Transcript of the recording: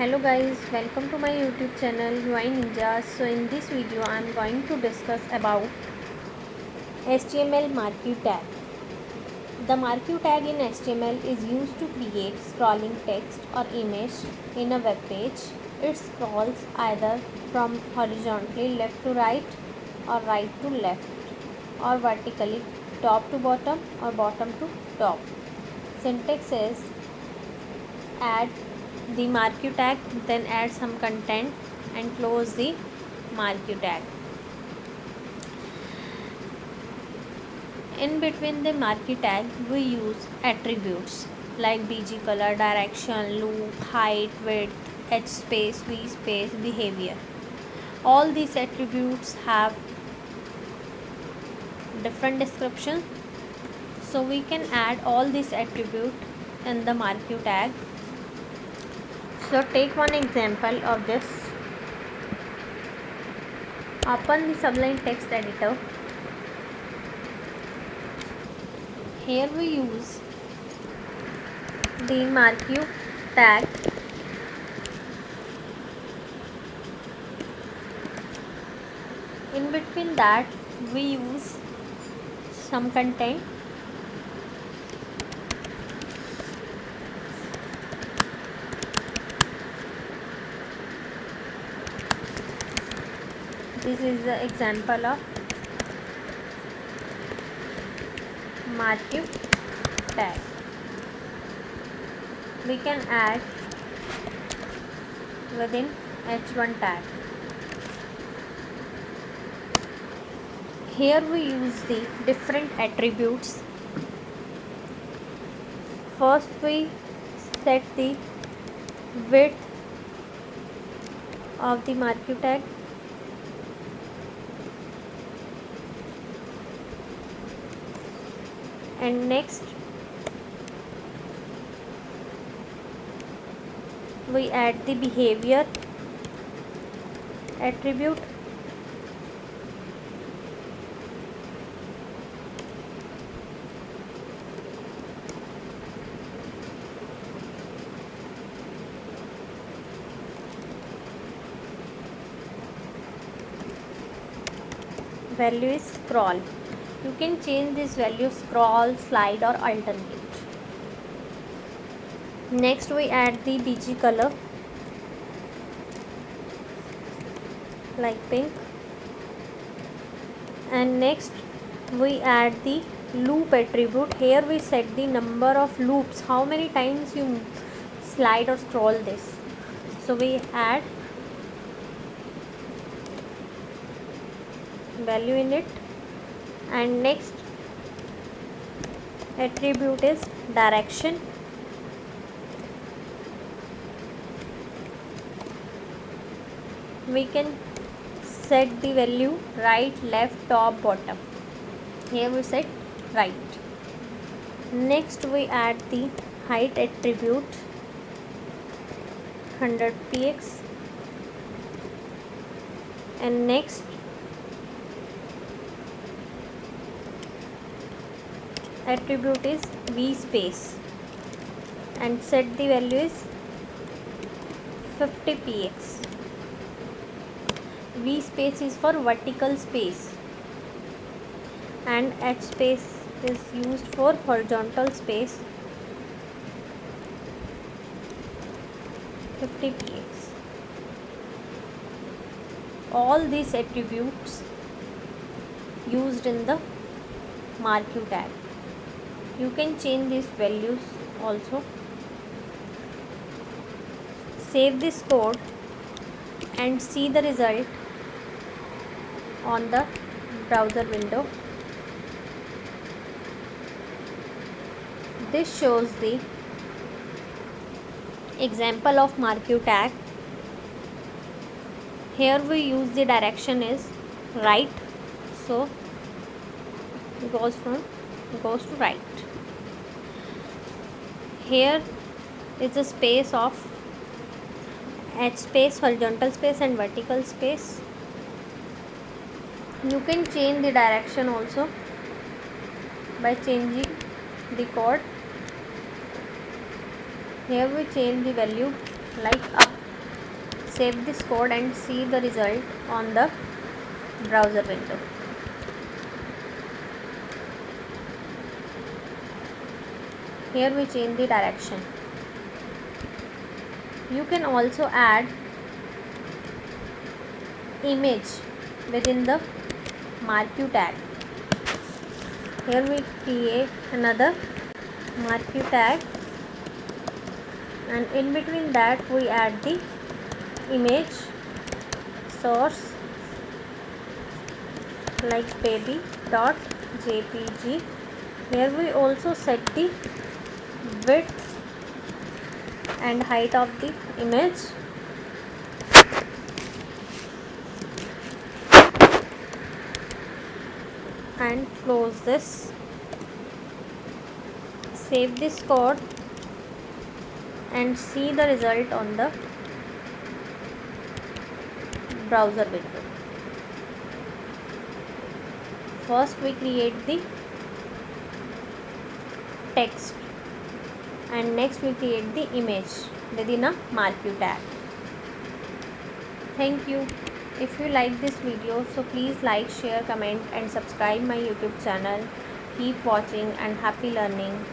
Hello guys, welcome to my YouTube channel UI Ninjas. So in this video I am going to discuss about HTML marquee tag. The marquee tag in HTML is used to create scrolling text or image in a web page. It scrolls either from horizontally left to right or right to left or vertically top to bottom or bottom to top. Syntax is add the marquee tag, then add some content and close the marquee tag. In between the marquee tag we use attributes like bg color, direction, loop, height, width, h space, v space, behavior. All these attributes have different description, so we can add all these attributes in the marquee tag. So take one example of this. Open the Sublime text editor. Here we use the marquee tag. In between that we use some content. This is the example of marquee tag. We can add within h1 tag. Here we use the different attributes. First we set the width of the marquee tag. And next we add the behavior attribute. Value is scroll. You can change this value scroll, slide or alternate. Next we add the bg color like pink, and next we add the loop attribute. Here we set the number of loops, how many times you slide or scroll this. So we add value in it. And next attribute is direction. We can set the value right, left, top, bottom. Here we set right. Next we add the height attribute 100 px, and next attribute is v space and set the value is 50 px. V space is for vertical space and H space is used for horizontal space. 50 px. All these attributes used in the marquee tag. You can change these values also. Save this code and see the result on the browser window. This shows the example of marquee tag. Here we use the direction is right, so it goes to right. Here is a space of H space, horizontal space and vertical space. You can change the direction also by changing the code. Here we change the value like up Save this code and see the result on the browser window. Here we change the direction. You can also add image within the Marquee tag. Here we create another Marquee tag, and in between that we add the image source like baby.jpg. Here we also set the width and height of the image. And close this. Save this code and see the result on the browser window. First we create the text and next we create the image within a Marquee tag. Thank you. If you like this video, so please like, share, comment and subscribe my YouTube channel. Keep watching and happy learning.